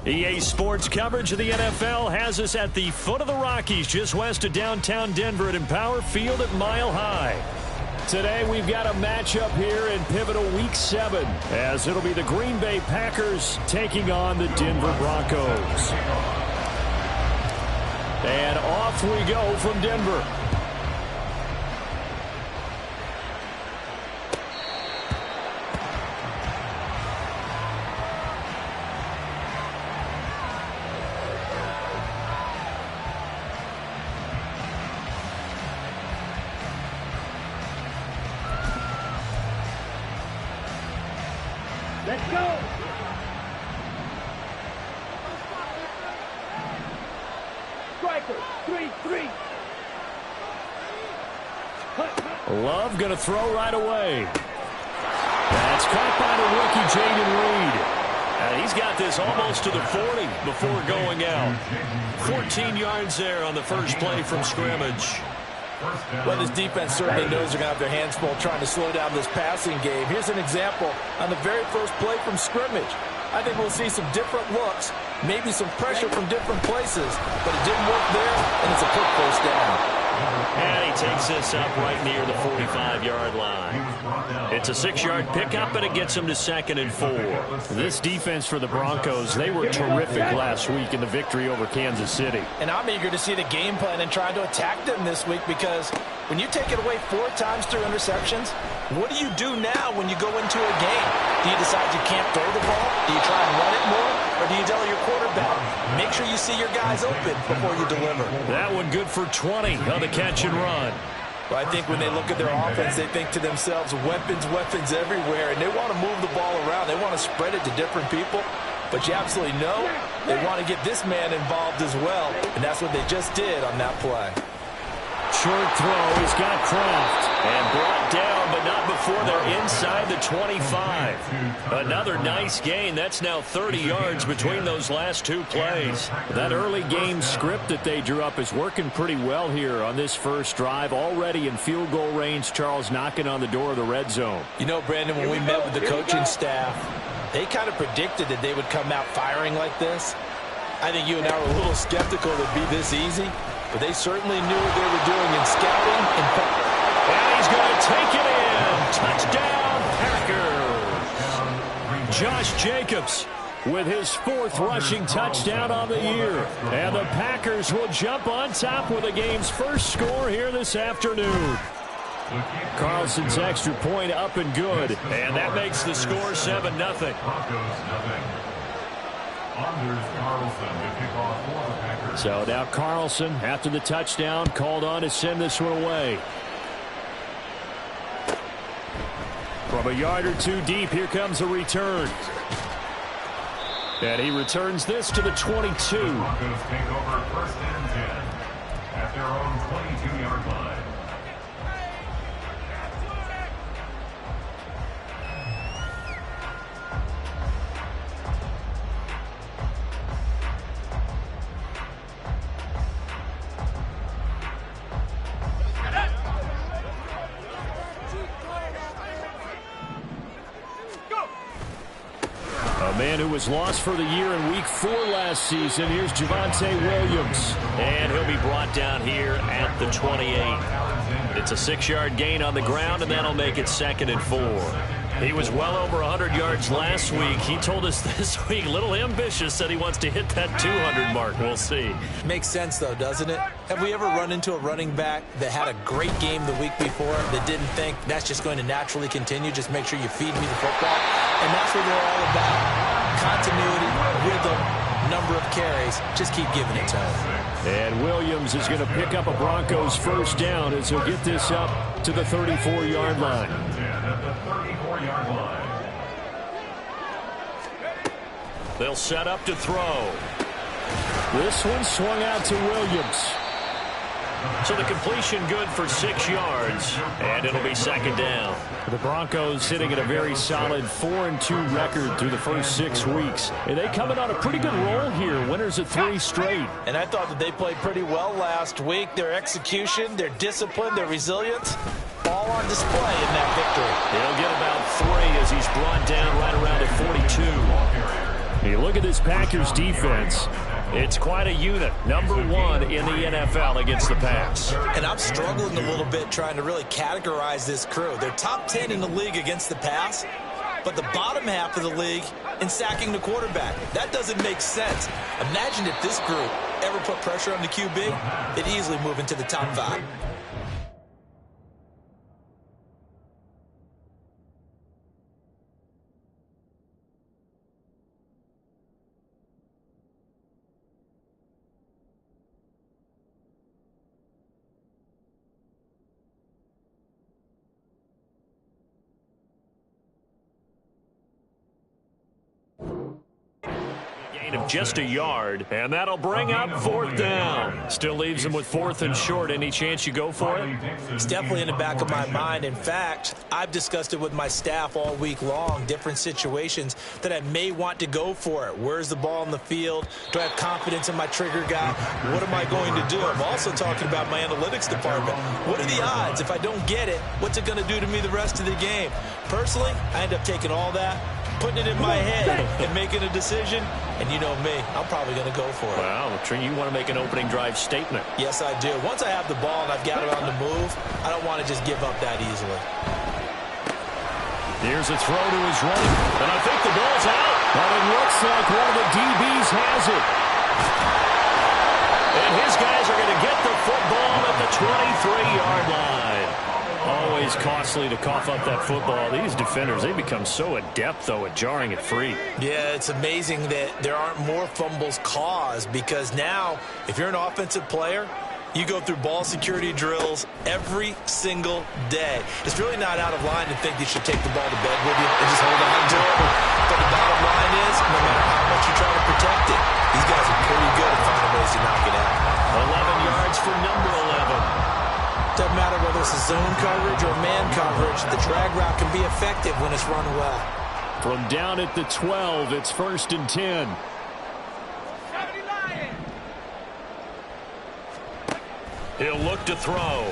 EA Sports coverage of the NFL has us at the foot of the Rockies, just west of downtown Denver at Empower Field at Mile High. Today we've got a matchup here in pivotal Week 7, as it'll be the Green Bay Packers taking on the Denver Broncos. And off we go from Denver. Let's go! Striker, 3-3. Love going to throw right away. That's caught by the rookie, Jaden Reed. And he's got this almost to the 40 before going out. 14 yards there on the first play from scrimmage. Well, this defense certainly knows they're going to have their hands full trying to slow down this passing game. Here's an example on the very first play from scrimmage. I think we'll see some different looks, maybe some pressure from different places, but it didn't work there, and it's a quick first down. And he takes this up right near the 45-yard line. It's a 6-yard pickup, and it gets him to 2nd and 4. This defense for the Broncos, they were terrific last week in the victory over Kansas City. And I'm eager to see the game plan and try to attack them this week, because when you take it away 4 times through interceptions, what do you do now when you go into a game? Do you decide you can't throw the ball? Do you try and run it more? Or do you tell your quarterback, make sure you see your guys open before you deliver? That one good for 20 on the catch and run. Well, I think when they look at their offense, they think to themselves, weapons, weapons everywhere, and they want to move the ball around. They want to spread it to different people. But you absolutely know they want to get this man involved as well, and that's what they just did on that play. Short throw, he's got Kraft, and brought down, but not before they're inside the 25. Another nice gain. That's now 30 yards between those last 2 plays. That early game script that they drew up is working pretty well here on this first drive. Already in field goal range, Charles knocking on the door of the red zone. You know, Brandon, when we met with the coaching staff, they kind of predicted that they would come out firing like this. I think you and I were a little skeptical it would be this easy. But they certainly knew what they were doing in scouting. And he's going to take it in. Touchdown, Packers. Josh Jacobs with his 4th rushing touchdown on the year. And the Packers will jump on top with the game's first score here this afternoon. Carlson's extra point up and good. And that makes the score 7-0. So now Carlson, after the touchdown, called on to send this one away. From a yard or 2 deep, here comes a return. And he returns this to the 22. Broncos take over 1st and 10 at their own 22-yard line. A man who was lost for the year in Week 4 last season. Here's Javonte Williams. And he'll be brought down here at the 28. It's a 6-yard gain on the ground, and that'll make it 2nd and 4. He was well over 100 yards last week. He told us this week, a little ambitious, said he wants to hit that 200 mark. We'll see. Makes sense, though, doesn't it? Have we ever run into a running back that had a great game the week before that didn't think that's just going to naturally continue? Just make sure you feed me the football. And that's what they're all about. Continuity, rhythm, number of carries. Just keep giving it to him. And Williams is going to pick up a Broncos first down as he'll get this up to the 34-yard line. They'll set up to throw. This one swung out to Williams. So the completion good for 6 yards, and it'll be second down. The Broncos sitting at a very solid 4-2 record through the first 6 weeks. And they coming on a pretty good roll here. Winners of 3 straight. And I thought that they played pretty well last week. Their execution, their discipline, their resilience, all on display in that victory. He'll get about 3 as he's brought down right around the 42. You look at this Packers defense. It's quite a unit. Number 1 in the NFL against the pass. And I'm struggling a little bit trying to really categorize this crew. They're top 10 in the league against the pass, but the bottom half of the league in sacking the quarterback. That doesn't make sense. Imagine if this group ever put pressure on the QB, they'd easily move into the top 5. Of just a yard, and that'll bring up 4th down. Still leaves them with 4th and short. Any chance you go for it? It's definitely in the back of my mind. In fact, I've discussed it with my staff all week long, different situations that I may want to go for it. Where's the ball in the field? Do I have confidence in my trigger guy? What am I going to do? I'm also talking about my analytics department. What are the odds? If I don't get it, what's it going to do to me the rest of the game? Personally, I end up taking all that, putting it in my head and making a decision, and you know me, I'm probably going to go for it. Wow, you want to make an opening drive statement. Yes, I do. Once I have the ball and I've got it on the move, I don't want to just give up that easily. Here's a throw to his right, and I think the ball's out. But it looks like one of the DBs has it. And his guys are going to get the football at the 23-yard line. Always costly to cough up that football. These defenders, they become so adept, though, at jarring it free. Yeah, it's amazing that there aren't more fumbles caused, because now, if you're an offensive player, you go through ball security drills every single day. It's really not out of line to think you should take the ball to bed with you and just hold on to it. But the bottom line is, no matter how much you try to protect it, these guys are pretty good at finding ways to knock it out. 11 yards for number 11. Doesn't matter whether it's a zone coverage or man coverage, the drag route can be effective when it's run well. From down at the 12, it's 1st and 10. He'll look to throw.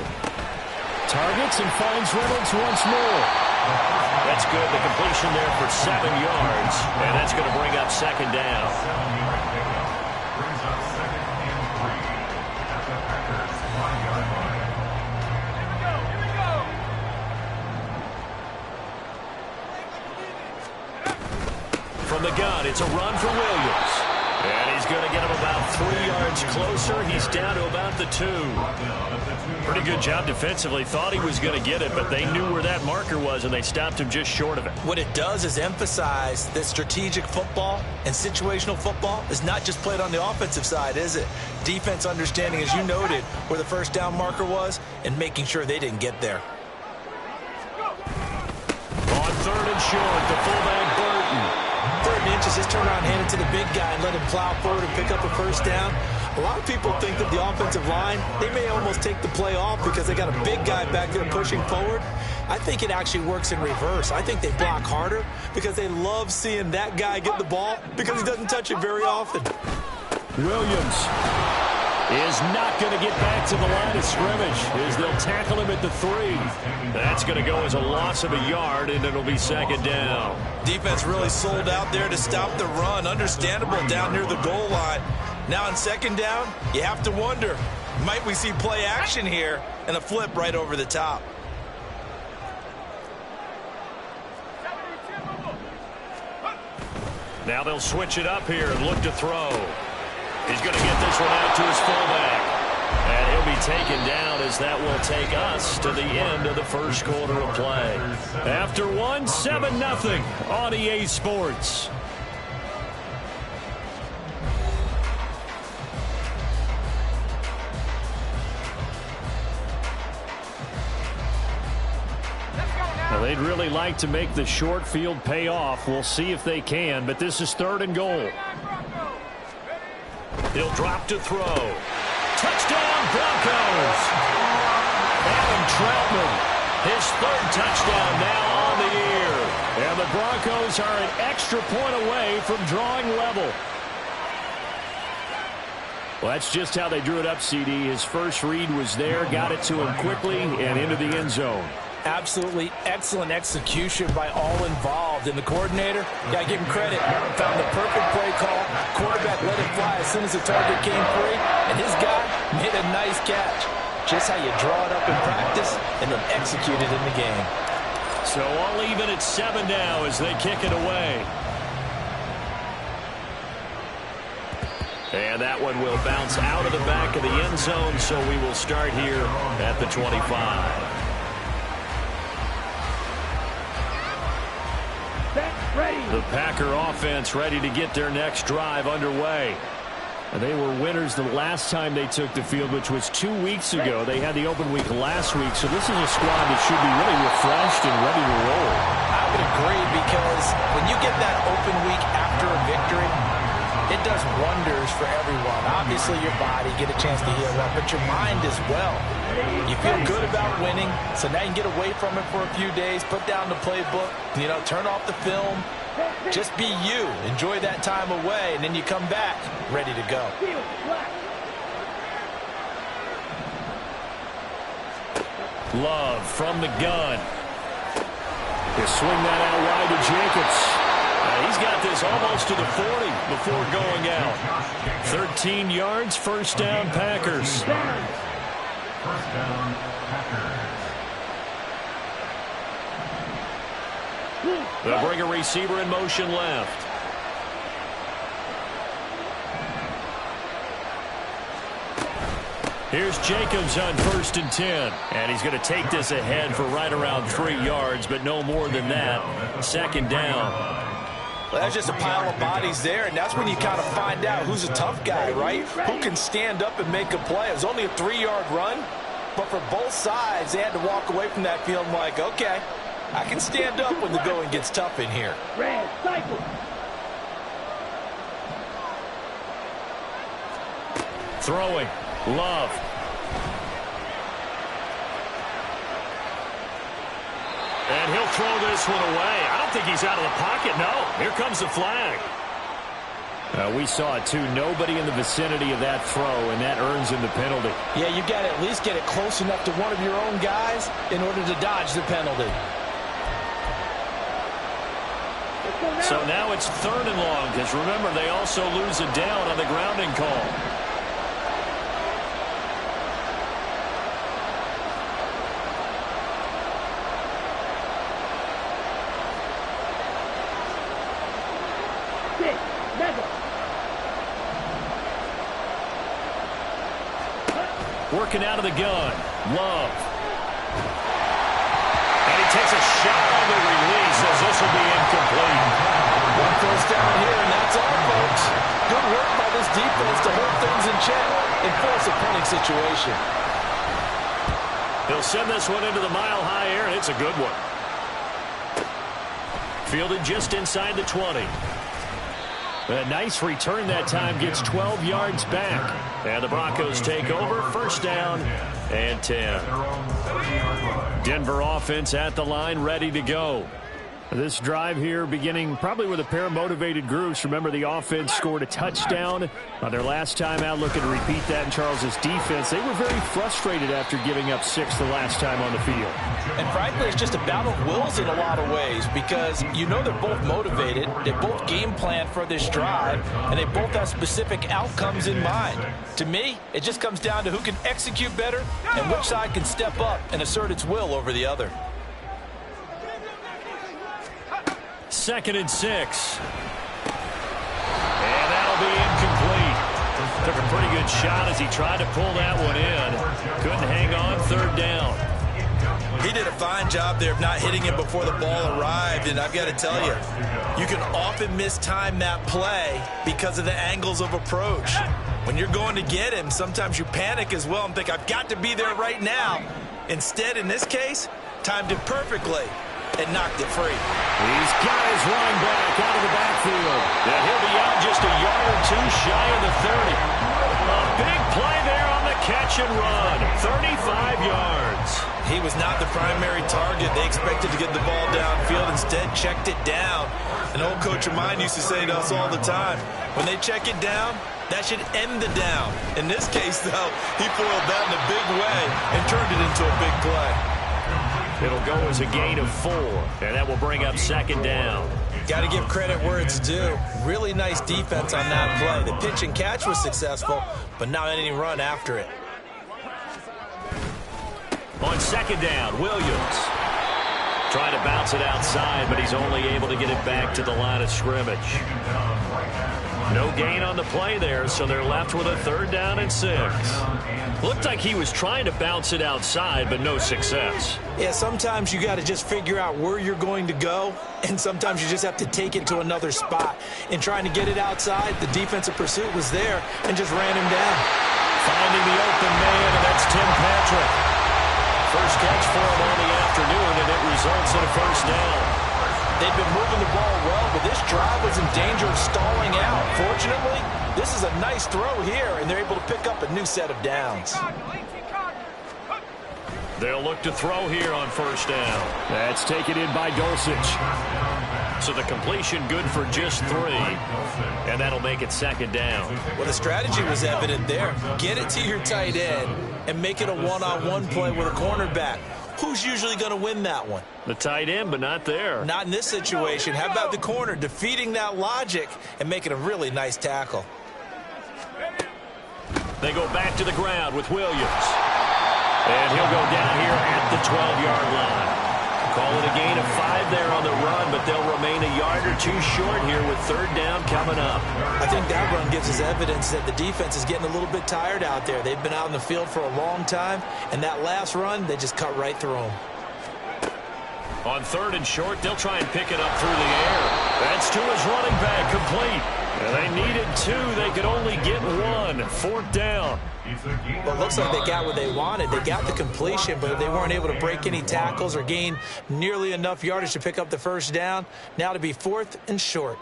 Targets and finds Reynolds once more. That's good. The completion there for 7 yards, and that's going to bring up 2nd down. From the gun, it's a run for Williams. And he's going to get him about 3 yards closer. He's down to about the 2. Pretty good job defensively. Thought he was going to get it, but they knew where that marker was, and they stopped him just short of it. What it does is emphasize that strategic football and situational football is not just played on the offensive side, is it? Defense understanding, as you noted, where the 1st down marker was and making sure they didn't get there. On 3rd and short, the fullback Burton. 3rd and inches, just turn around, hand it to the big guy and let him plow forward and pick up a 1st down. A lot of people think that the offensive line, they may almost take the play off because they got a big guy back there pushing forward. I think it actually works in reverse. I think they block harder because they love seeing that guy get the ball because he doesn't touch it very often. Williams is not going to get back to the line of scrimmage as they'll tackle him at the 3. That's going to go as a loss of a yard, and it'll be 2nd down. Defense really sold out there to stop the run. Understandable down near the goal line. Now on 2nd down, you have to wonder, might we see play action here and a flip right over the top? Now they'll switch it up here and look to throw. He's going to get this one out to his fullback. And he'll be taken down as that will take us to the end of the 1st quarter of play. After 1, 7-0 on EA Sports. Well, they'd really like to make the short field pay off. We'll see if they can, but this is 3rd and goal. He'll drop to throw. Touchdown, Broncos! Adam Troutman, his 3rd touchdown now on the year. And the Broncos are an extra point away from drawing level. Well, that's just how they drew it up, CD. His first read was there, got it to him quickly, and into the end zone. Absolutely excellent execution by all involved. And the coordinator, got to give him credit, found the perfect play call. Quarterback let it fly as soon as the target came free, and his guy made a nice catch. Just how you draw it up in practice and then execute it in the game. So all even at 7 now as they kick it away. And that one will bounce out of the back of the end zone, so we will start here at the 25. The Packer offense ready to get their next drive underway. And they were winners the last time they took the field, which was 2 weeks ago. They had the open week last week, so this is a squad that should be really refreshed and ready to roll. I would agree, because when you get that open week after a victory, it does wonders for everyone. Obviously, your body, get a chance to heal up, but your mind as well. You feel good about winning, so now you can get away from it for a few days, put down the playbook, turn off the film. Just be you. Enjoy that time away, and then you come back ready to go. Love from the gun. They swing that out wide to Jacobs. He's got this almost to the 40 before going out. 13 yards, 1st down, Packers. 1st down, Packers. They'll bring a receiver in motion left. Here's Jacobs on 1st and 10. And he's going to take this ahead for right around 3 yards, but no more than that. 2nd down. Well, that's just a pile of bodies there, and that's when you kind of find out who's a tough guy, right? Who can stand up and make a play. It was only a 3-yard run, but for both sides, they had to walk away from that field like, okay, I can stand up when the going gets tough in here. Red cycle. Throwing. Love. And he'll throw this one away. I don't think he's out of the pocket. No. Here comes the flag. We saw it, too. Nobody in the vicinity of that throw, and that earns him the penalty. Yeah, you got to at least get it close enough to one of your own guys in order to dodge the penalty. So now it's 3rd and long, because remember, they also lose a down on the grounding call. Working out of the gun. Love. And he takes a shot on the release as this will be incomplete. 1 first down here, and that's all, folks. Good work by this defense to hold things in check and force a punting situation. He'll send this one into the mile-high air, and it's a good one. Fielded just inside the 20. A nice return that time, gets 12 yards back. And the Broncos take over, 1st down and 10. Denver offense at the line, ready to go. This drive here beginning probably with a pair of motivated groups. Remember, the offense scored a touchdown on their last time out. Looking to repeat that in Charles's defense. They were very frustrated after giving up 6 the last time on the field. And frankly, it's just a battle of wills in a lot of ways, because they're both motivated. They both game plan for this drive, and they both have specific outcomes in mind. To me, it just comes down to who can execute better and which side can step up and assert its will over the other. 2nd and 6. And that'll be incomplete. Took a pretty good shot as he tried to pull that one in. Couldn't hang on, 3rd down. He did a fine job there of not hitting it before the ball arrived, and I've got to tell you, you can often mistime that play because of the angles of approach. When you're going to get him, sometimes you panic as well and think, I've got to be there right now. Instead, in this case, timed it perfectly. and knocked it free. He's got his running back out of the backfield. Yeah, he'll be out just a yard or two shy of the 30. A big play there on the catch and run. 35 yards. He was not the primary target. They expected to get the ball downfield. Instead, checked it down. An old coach of mine used to say to us all the time, when they check it down, that should end the down. In this case, though, he foiled that in a big way and turned it into a big play. It'll go as a gain of 4, and that will bring up second down. Got to give credit where it's due. Really nice defense on that play. The pitch and catch was successful, but not any run after it. On second down, Williams trying to bounce it outside, but he's only able to get it back to the line of scrimmage. No gain on the play there, so they're left with a 3rd down and 6. Looked like he was trying to bounce it outside, but no success. Yeah, sometimes you got to just figure out where you're going to go, and sometimes you just have to take it to another spot. In trying to get it outside, the defensive pursuit was there and just ran him down. Finding the open man, and that's Tim Patrick. First catch for him on the afternoon, and it results in a 1st down. They've been moving the ball well, but this drive was in danger of stalling out. Fortunately, this is a nice throw here, and they're able to pick up a new set of downs. They'll look to throw here on 1st down. That's taken in by Dulcich. So the completion good for just 3, and that'll make it 2nd down. Well, the strategy was evident there. Get it to your tight end and make it a one-on-one play with a cornerback. Who's usually going to win that one? The tight end, but not there. Not in this situation. How about the corner defeating that logic and making a really nice tackle? They go back to the ground with Williams. And he'll go down here at the 12-yard line. Call it a gain of 5 there on the run, but they'll remain a yard or 2 short here with 3rd down coming up. I think that run gives us evidence that the defense is getting a little bit tired out there. They've been out in the field for a long time, and that last run, they just cut right through them. On 3rd and short, they'll try and pick it up through the air. That's to his running back, complete. And they needed 2. They could only get 1. 4th down. Well, it looks like they got what they wanted. They got the completion, but they weren't able to break any tackles or gain nearly enough yardage to pick up the 1st down. Now to be 4th and short.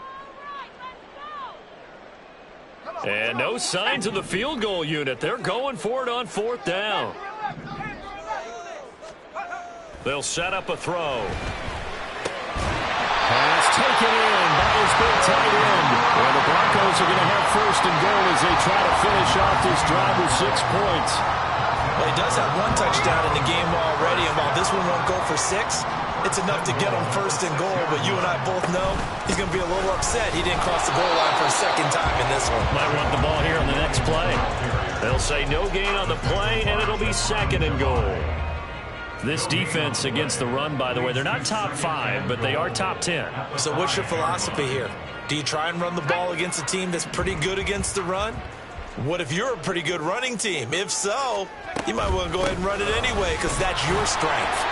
And no signs of the field goal unit. They're going for it on 4th down. They'll set up a throw. Pass taken in by his big tight end. And the Broncos are going to have 1st and goal as they try to finish off this drive with 6 points. Well, he does have 1 touchdown in the game already, and while this one won't go for 6, it's enough to get him 1st and goal. But you and I both know he's going to be a little upset he didn't cross the goal line for a 2nd time in this one. Might want the ball here on the next play. They'll say no gain on the play, and it'll be 2nd and goal. This defense against the run, by the way, they're not top 5, but they are top 10. So what's your philosophy here? Do you try and run the ball against a team that's pretty good against the run? What if you're a pretty good running team? If so, you might want to go ahead and run it anyway because that's your strength.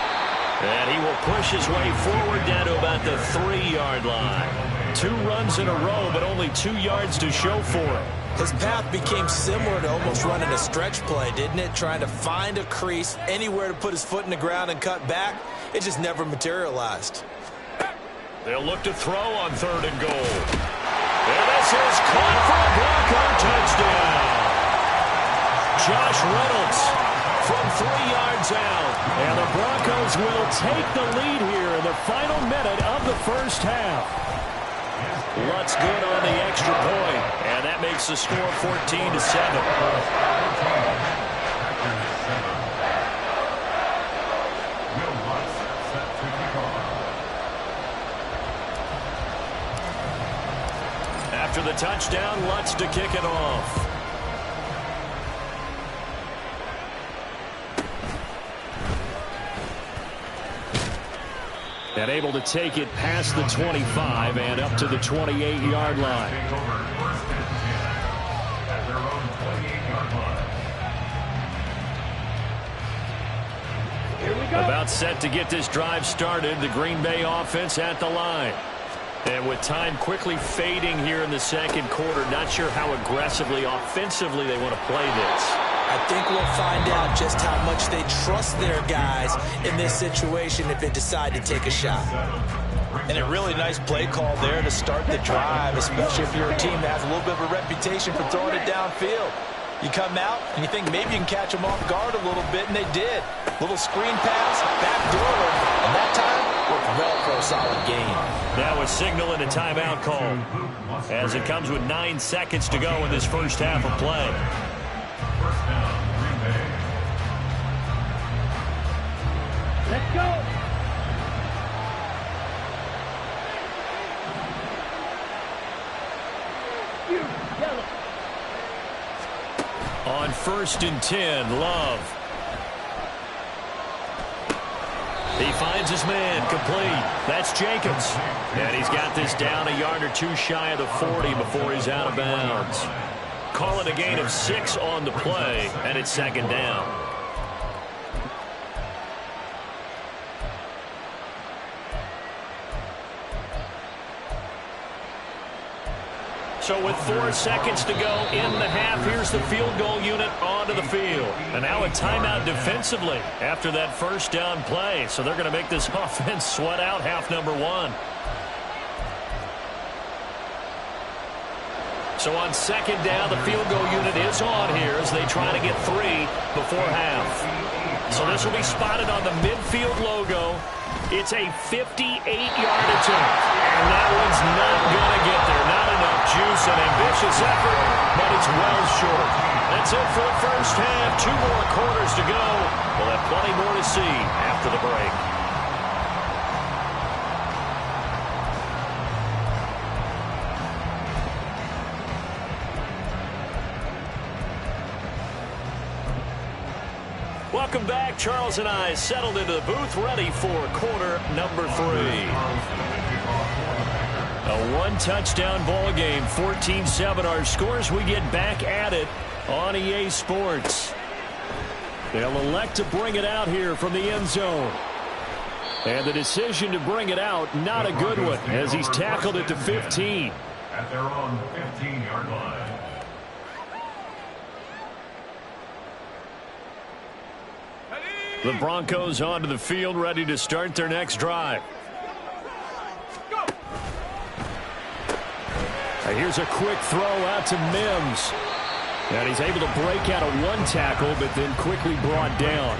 And he will push his way forward down to about the 3-yard line. 2 runs in a row, but only 2 yards to show for it. His path became similar to almost running a stretch play, didn't it? Trying to find a crease, anywhere to put his foot in the ground and cut back. It just never materialized. They'll look to throw on 3rd and goal. And this is caught for a Bronco touchdown. Josh Reynolds from 3 yards out. And the Broncos will take the lead here in the final minute of the 1st half. Lutz good on the extra point, and that makes the score 14-7. After the touchdown, Lutz to kick it off. And able to take it past the 25 and up to the 28-yard line. About set to get this drive started. The Green Bay offense at the line. And with time quickly fading here in the 2nd quarter, not sure how aggressively, offensively they want to play this. I think we'll find out just how much they trust their guys in this situation if they decide to take a shot. And a really nice play call there to start the drive, especially if you're a team that has a little bit of a reputation for throwing it downfield. You come out and you think maybe you can catch them off guard a little bit, and they did. Little screen pass, backdoor, and that time worked well for a solid gain. That was signaling a timeout call as it comes with 9 seconds to go in this first half of play. First down, Green Bay. Let's go. You, yellow. On 1st and 10, Love. He finds his man, complete. That's Jacobs. And he's got this down a yard or two shy of the 40 before he's out of bounds. Call it a gain of 6 on the play, and it's 2nd down. So with 4 seconds to go in the half, here's the field goal unit onto the field. And now a timeout defensively after that first down play. So they're going to make this offense sweat out half number 1. So on 2nd down, the field goal unit is on here as they try to get 3 before half. So this will be spotted on the midfield logo. It's a 58-yard attempt, and that one's not going to get there. Not enough juice, an ambitious effort, but it's well short. That's it for the first half. 2 more quarters to go. We'll have plenty more to see after the break. Welcome back. Charles and I settled into the booth, ready for quarter number 3. A 1-touchdown ball game, 14-7 our scores. We get back at it on EA Sports. They'll elect to bring it out here from the end zone. And the decision to bring it out, not a good one, as he's tackled it to 15. At their own 15-yard line. The Broncos onto the field, ready to start their next drive. Here's a quick throw out to Mims. And he's able to break out of 1 tackle, but then quickly brought down.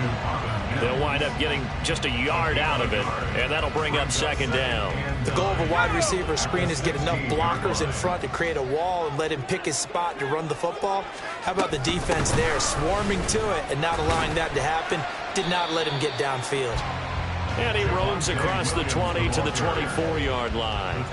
They'll wind up getting just a yard out of it, and that'll bring up 2nd down. The goal of a wide receiver screen is get enough blockers in front to create a wall and let him pick his spot to run the football. How about the defense there, swarming to it and not allowing that to happen? Did not let him get downfield. And he roams across the 20 to the 24-yard line.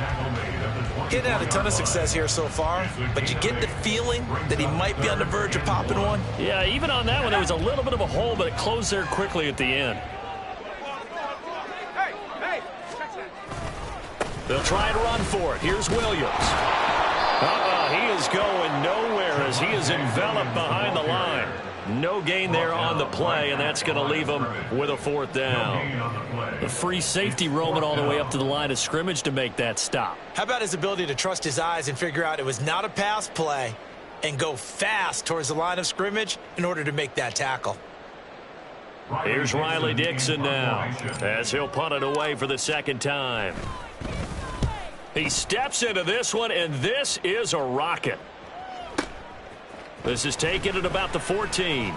He hadn't had a ton of success here so far, but you get the feeling that he might be on the verge of popping one. Yeah, even on that one, there was a little bit of a hole, but it closed there quickly at the end. They'll try and run for it. Here's Williams. He is going nowhere as he is enveloped behind the line. No gain there on the play, and that's going to leave him with a 4th down. The free safety roaming all the way up to the line of scrimmage to make that stop. How about his ability to trust his eyes and figure out it was not a pass play and go fast towards the line of scrimmage in order to make that tackle. Here's Riley Dixon now as he'll punt it away for the 2nd time. He steps into this one, and this is a rocket. This is taken at about the 14.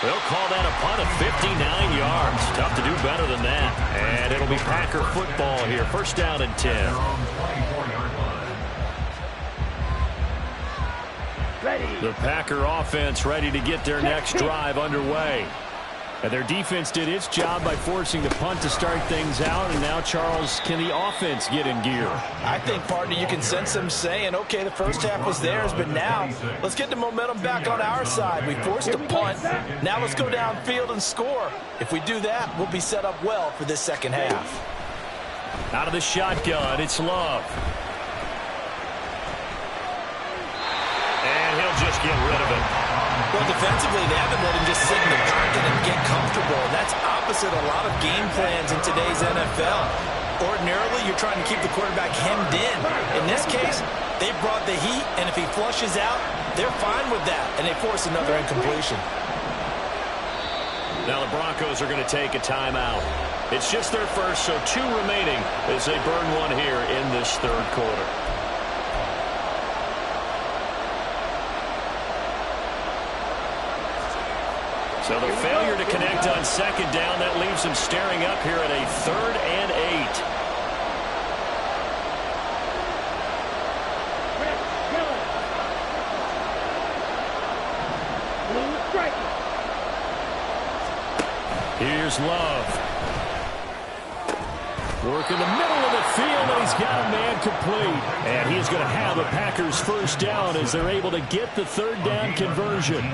They'll call that a punt of 59 yards. Tough to do better than that. And it'll be Packer football here. 1st down and 10. The Packer offense ready to get their next drive underway. And their defense did its job by forcing the punt to start things out. And now, Charles, can the offense get in gear? I think, partner, you can sense them saying, okay, the first half was theirs, but now let's get the momentum back on our side. We forced a punt. Now let's go downfield and score. If we do that, we'll be set up well for this 2nd half. Out of the shotgun, it's Love. And he'll just get rid of it. Well, defensively, they haven't let him just sit in the pocket and get comfortable. That's opposite a lot of game plans in today's NFL. Ordinarily, you're trying to keep the quarterback hemmed in. In this case, they brought the heat, and if he flushes out, they're fine with that, and they force another incompletion. Now the Broncos are going to take a timeout. It's just their first, so 2 remaining as they burn one here in this third quarter. So the failure to connect on second down, that leaves them staring up here at a 3rd and 8. Here's Love. Work in the middle of the field, and he's got a man complete. And he's going to have a Packers first down as they're able to get the 3rd down conversion.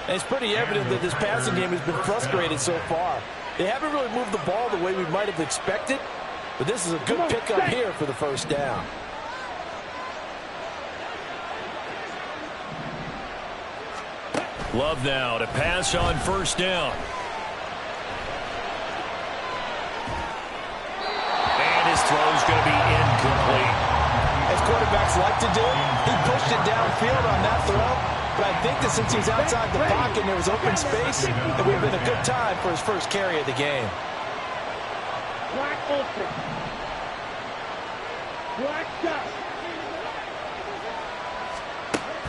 And it's pretty evident that this passing game has been frustrated so far. They haven't really moved the ball the way we might have expected, but this is a good pickup here for the first down. Love now to pass on first down. And his throw's going to be incomplete. As quarterbacks like to do, he pushed it downfield on that throw. But I think that since he was outside the pocket and there was open space, it would have been a good time for his first carry of the game. Black open. Black shot.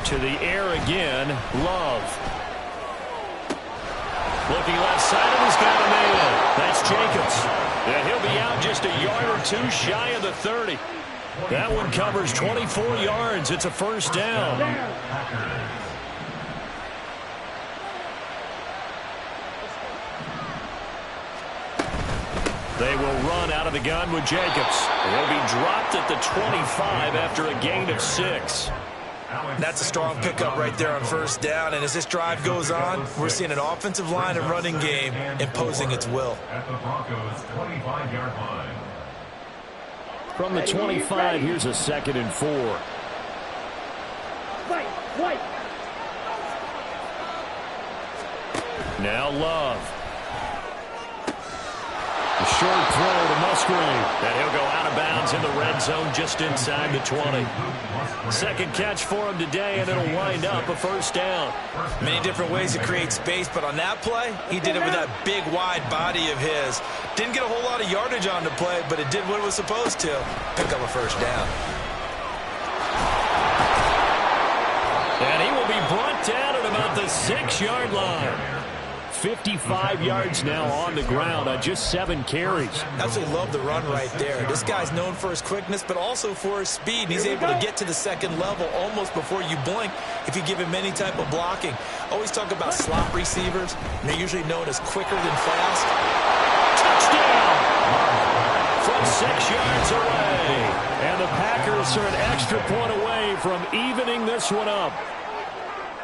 To the air again, Love. Looking left side, and he's got a man. That's Jacobs. And he'll be out just a yard or 2 shy of the 30. That one covers 24 yards. It's a first down. They will run out of the gun with Jacobs. He'll be dropped at the 25 after a gain of 6. That's a strong pickup right there on first down. And as this drive goes on, we're seeing an offensive line and running game imposing its will. At the Broncos' 25-yard line. From the 25, here's a 2nd and 4. White. Now Love. The short throw to Musgrave. And he'll go out of bounds in the red zone just inside the 20. Second catch for him today, and it'll wind up a first down. Many different ways to create space, but on that play, he did it with that big, wide body of his. Didn't get a whole lot of yardage on the play, but it did what it was supposed to. Pick up a first down. And he will be brought down at about the 6-yard line. 55 yards now on the ground on just 7 carries. Absolutely love the run right there. This guy's known for his quickness, but also for his speed. And he's able to get to the second level almost before you blink if you give him any type of blocking. Always talk about slot receivers, and they're usually known as quicker than fast. Touchdown! From 6 yards away. And the Packers are an extra point away from evening this one up.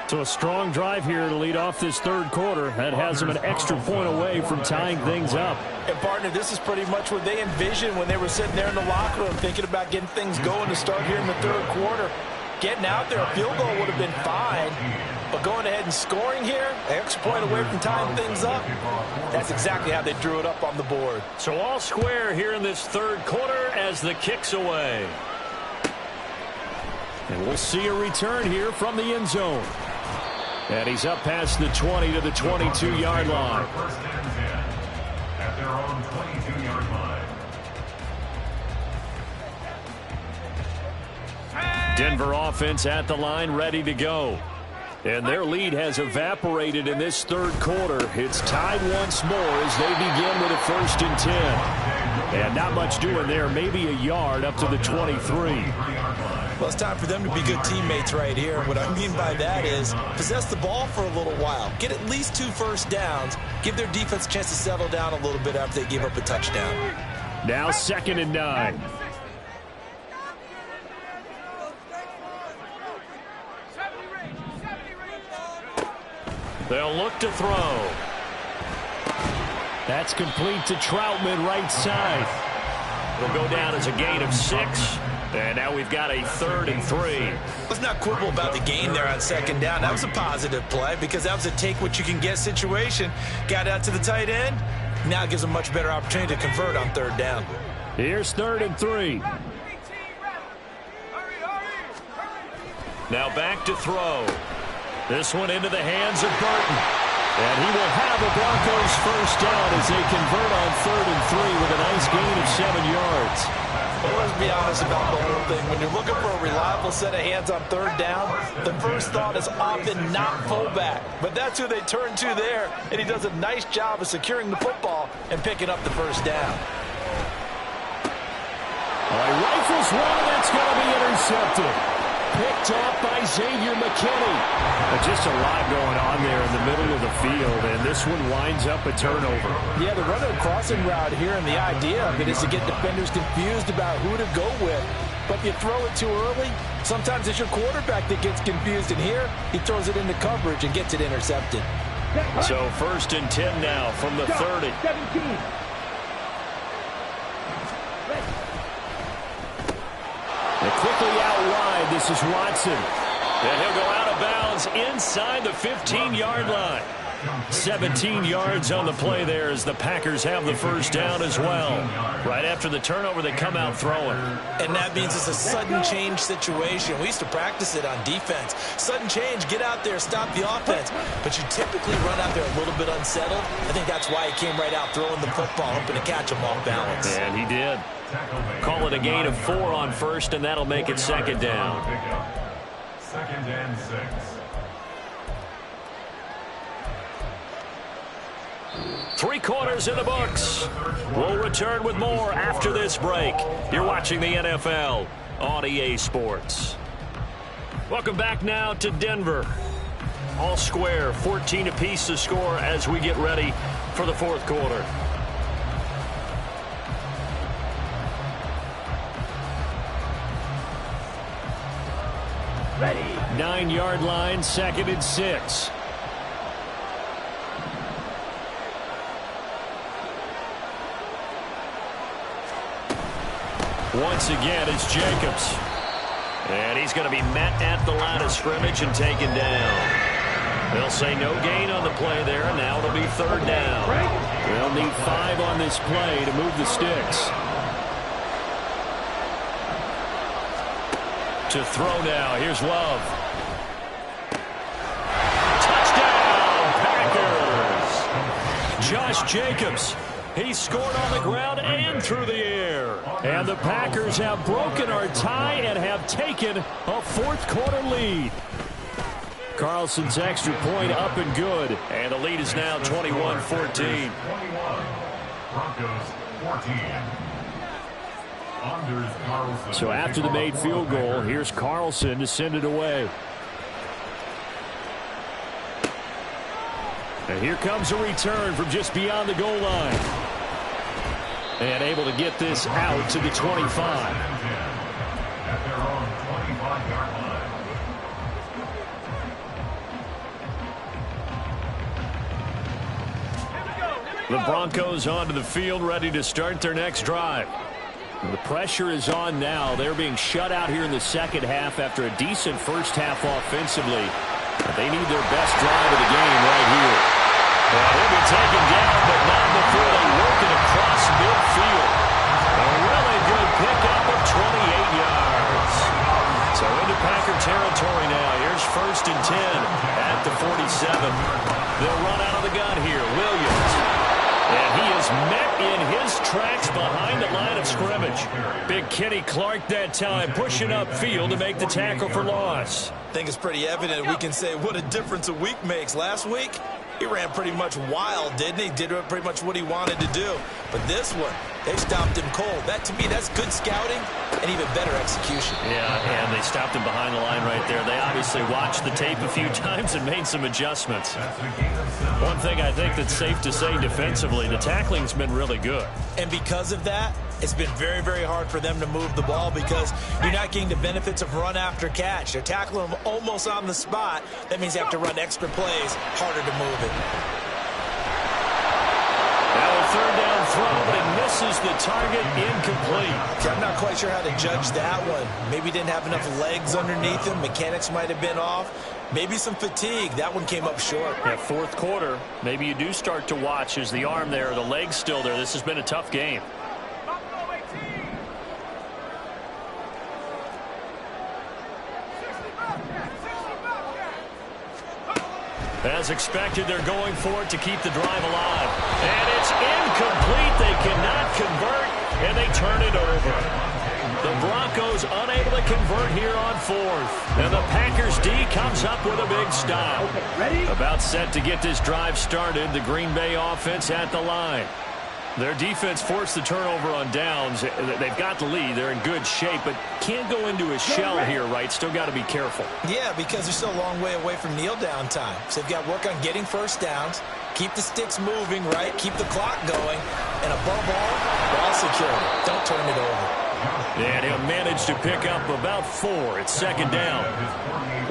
So a strong drive here to lead off this third quarter. That has them an extra point away from tying things up. And, partner, this is pretty much what they envisioned when they were sitting there in the locker room thinking about getting things going to start here in the third quarter. Getting out there, a field goal would have been fine. But going ahead and scoring here, an extra point away from tying things up, that's exactly how they drew it up on the board. So all square here in this third quarter as the kick's away. And we'll see a return here from the end zone. And he's up past the 20 to the 22-yard line. First and 10 at their own 22-yard line. Denver offense at the line, ready to go. And their lead has evaporated in this third quarter. It's tied once more as they begin with a 1st and 10. And not much doing there, maybe a yard up to the 23. Well, it's time for them to be good teammates right here. What I mean by that is possess the ball for a little while. Get at least 2 first downs. Give their defense a chance to settle down a little bit after they give up a touchdown. Now 2nd and 9. They'll look to throw. That's complete to Troutman, right side. It'll go down as a gain of 6. And now we've got a 3rd and 3. Let's not quibble about the gain there on 2nd down. That was a positive play because that was a take-what-you-can-get situation. Got out to the tight end. Now it gives them a much better opportunity to convert on 3rd down. Here's 3rd and 3. Now back to throw. This one into the hands of Burton. And he will have a Broncos first down as they convert on 3rd and 3 with a nice gain of 7 yards. Well, let's be honest about the whole thing. When you're looking for a reliable set of hands on 3rd down, the first thought is often not fullback. But that's who they turn to there, and he does a nice job of securing the football and picking up the first down. He rifles one, that's going to be intercepted. Picked off by Xavier McKinney. Just a lot going on there in the middle of the field, and this one winds up a turnover. Yeah, the running crossing route here, and the idea of it is to get defenders confused about who to go with. But if you throw it too early, sometimes it's your quarterback that gets confused, and here he throws it into coverage and gets it intercepted. So 1st and 10 now from the 30. 17. And quickly out wide, this is Watson. And he'll go out of bounds inside the 15-yard line. 17 yards on the play there as the Packers have the first down as well. Right after the turnover, they come out throwing. And that means it's a sudden change situation. We used to practice it on defense. Sudden change, get out there, stop the offense. But you typically run out there a little bit unsettled. I think that's why he came right out throwing the football, hoping to catch him off balance. And he did. Call it a gain of 4 on 1st, and that'll make it 2nd down. 2nd and 6. Three quarters in the books. We'll return with more after this break. You're watching the NFL on EA Sports. Welcome back now to Denver. All square, 14 apiece to score as we get ready for the 4th quarter. Ready. 9-yard line, 2nd and 6. Once again, it's Jacobs. And he's going to be met at the line of scrimmage and taken down. They'll say no gain on the play there. Now it'll be 3rd down. They'll need 5 on this play to move the sticks. To throw now. Here's Love. Touchdown, Packers. Josh Jacobs. He scored on the ground and through the air. And the Packers have broken our tie and have taken a 4th quarter lead. Carlson's extra point up and good. And the lead is now 21-14. Broncos 14. So after the made field goal, here's Carlson to send it away. And here comes a return from just beyond the goal line. And able to get this out to the 25. At their own 25-yard line. The Broncos onto the field, ready to start their next drive. The pressure is on now. They're being shut out here in the 2nd half after a decent first half offensively. But they need their best drive of the game right here. Well, he'll be taken down, but not before they work it across midfield. A really good pickup of 28 yards. So into Packer territory now. Here's 1st and 10 at the 47. They'll run out of the gun here. Williams. And he is met in his tracks behind the line of scrimmage. Big Kenny Clark that time pushing upfield to make the tackle for loss. I think it's pretty evident we can say what a difference a week makes. Last week, he ran pretty much wild, didn't he? Did pretty much what he wanted to do. But this one, they stopped him cold. That, to me, that's good scouting and even better execution. Yeah, and they stopped him behind the line right there. They obviously watched the tape a few times and made some adjustments. One thing I think that's safe to say defensively, the tackling's been really good. And because of that, it's been very, very hard for them to move the ball because you're not getting the benefits of run after catch. They're tackling them almost on the spot. That means they have to run extra plays, harder to move it. Now a 3rd down throw, but it misses the target, incomplete. Okay, I'm not quite sure how to judge that one. Maybe didn't have enough legs underneath him. Mechanics might have been off. Maybe some fatigue. That one came up short. Yeah, 4th quarter, maybe you do start to watch as the arm there, the leg's still there. This has been a tough game. As expected, they're going for it to keep the drive alive. And it's incomplete. They cannot convert, and they turn it over. The Broncos unable to convert here on fourth. And the Packers D comes up with a big stop. Okay, ready? About set to get this drive started. The Green Bay offense at the line. Their defense forced the turnover on downs. They've got the lead. They're in good shape, but can't go into a shell here, right? Still got to be careful. Yeah, because they're still a long way away from kneel down time. So they've got to work on getting first downs, keep the sticks moving, right? Keep the clock going. And above all, ball security. Don't turn it over. And he'll manage to pick up about 4. It's second down.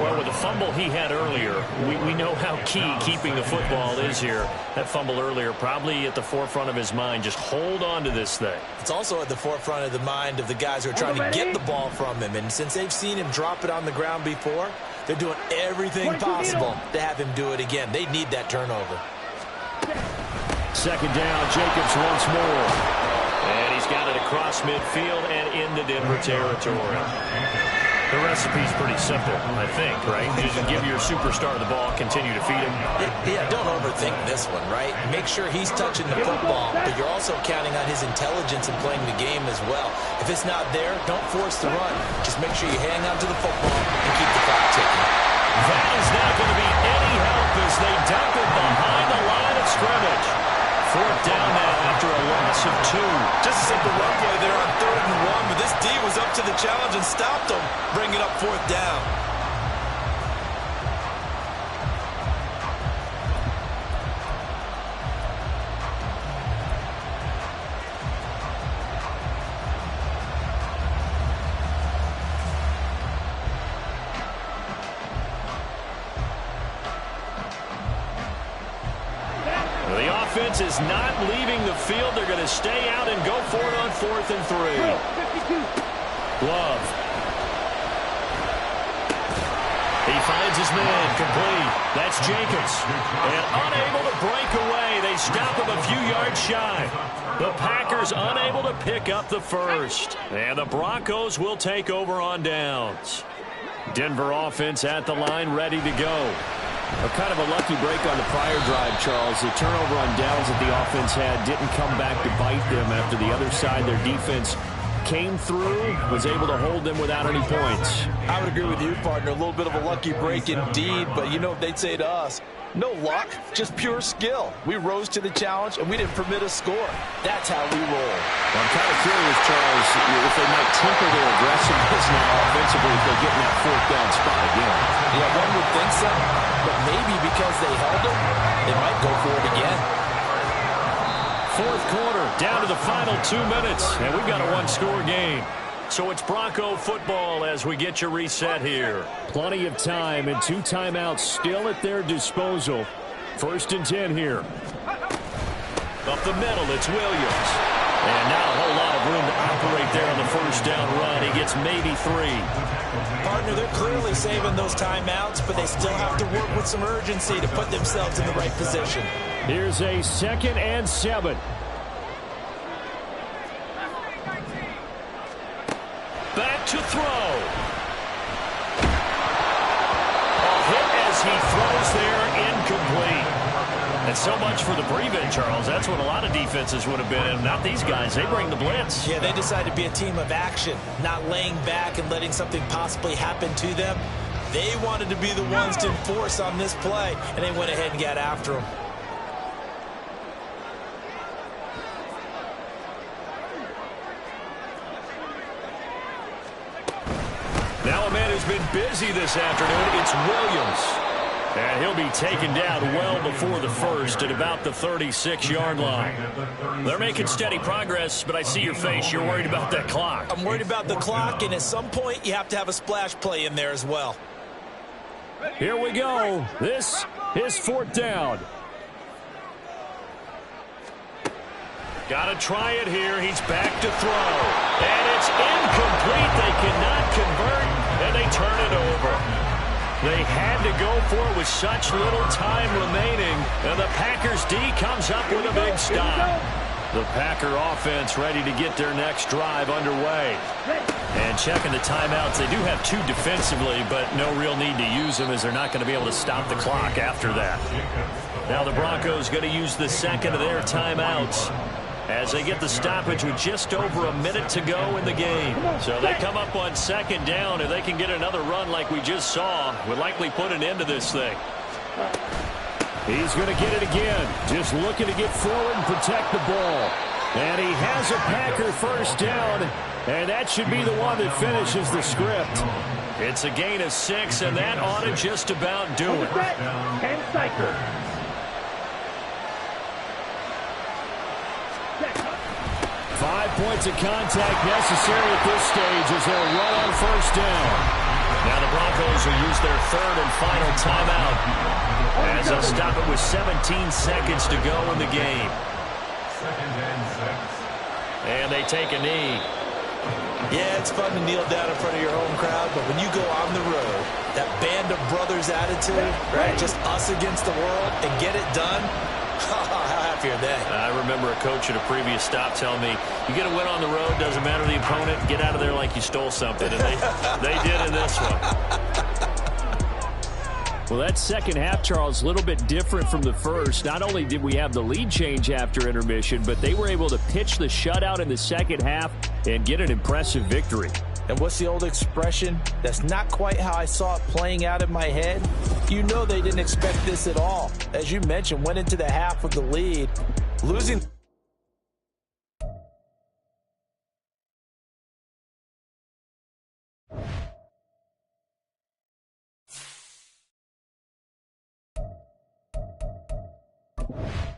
Well, with the fumble he had earlier, we know how key keeping the football is here. That fumble earlier probably at the forefront of his mind. Just hold on to this thing. It's also at the forefront of the mind of the guys who are trying to get the ball from him. And since they've seen him drop it on the ground before, they're doing everything possible to have him do it again. They need that turnover. Second down, Jacobs once more. And he's got it across midfield and into Denver territory. The recipe's pretty simple, I think, right? Just give your superstar the ball, continue to feed him. Yeah, don't overthink this one, right? Make sure he's touching the football, but you're also counting on his intelligence in playing the game as well. If it's not there, don't force the run. Just make sure you hang on to the football and keep the clock ticking. That is not going to be any help as they dump it behind the line of scrimmage. Fourth down now after a loss of 2. Just a simple run play there on 3rd and 1, but this D was up to the challenge and stopped them, bringing up 4th down. The offense is not leaving the field. They're going to stay out and go for it on 4th and 3. Love. He finds his man complete. That's Jacobs. And unable to break away. They stop him a few yards shy. The Packers unable to pick up the first. And the Broncos will take over on downs. Denver offense at the line, ready to go. A kind of a lucky break on the prior drive, Charles. The turnover on downs that the offense had didn't come back to bite them after the other side. Their defense came through, was able to hold them without any points. I would agree with you, partner. A little bit of a lucky break indeed, but you know what they'd say to us? No luck, just pure skill. We rose to the challenge, and we didn't permit a score. That's how we roll. Well, I'm kind of curious, Charles, if they might temper their aggressiveness now offensively if they get in that 4th down spot again. Yeah, one would think so, but maybe because they held them, they might go for it again. Fourth quarter, down to the final 2 minutes, and we've got a one-score game. So it's Bronco football as we get you reset here. Plenty of time and 2 timeouts still at their disposal. 1st and 10 here. Up the middle, it's Williams. And not a whole lot of room to operate there on the first down run. He gets maybe 3. Partner, they're clearly saving those timeouts, but they still have to work with some urgency to put themselves in the right position. Here's a 2nd and 7. Back to throw. A hit as he throws there, incomplete. And so much for the prevent, Charles. That's what a lot of defenses would have been in. Not these guys. They bring the blitz. Yeah, they decided to be a team of action, not laying back and letting something possibly happen to them. They wanted to be the ones to enforce on this play, and they went ahead and got after them. Now a man who's been busy this afternoon, it's Williams. And he'll be taken down well before the first at about the 36-yard line. They're making steady progress, but I see your face. You're worried about that clock. I'm worried about the clock, and at some point you have to have a splash play in there as well. Here we go. This is 4th down. Got to try it here. He's back to throw. And it's incomplete. They cannot convert, and they turn it over. They had to go for it with such little time remaining, and the Packers D comes up with a big stop. The Packer offense ready to get their next drive underway. And checking the timeouts, they do have 2 defensively, but no real need to use them as they're not going to be able to stop the clock after that. Now the Broncos going to use the second of their timeouts as they get the stoppage with just over a minute to go in the game. So they come up on second down. If they can get another run like we just saw, would likely put an end to this thing. He's going to get it again. Just looking to get forward and protect the ball. And he has a Packer first down, and that should be the one that finishes the script. It's a gain of 6, and that ought to just about do it. 10 cycles. 5 points of contact necessary at this stage as they'll run on first down. Now the Broncos will use their third and final timeout as they'll stop it with 17 seconds to go in the game. And they take a knee. Yeah, it's fun to kneel down in front of your home crowd, but when you go on the road, that band of brothers attitude, right, just us against the world, and get it done, how happy are they? I remember a coach at a previous stop telling me, you get a win on the road, doesn't matter the opponent, get out of there like you stole something. And they did in this one. Well, that second half, Charles, a little bit different from the first. Not only did we have the lead change after intermission, but they were able to pitch the shutout in the second half and get an impressive victory. And what's the old expression? That's not quite how I saw it playing out in my head. You know they didn't expect this at all. As you mentioned, went into the half with the lead. Losing You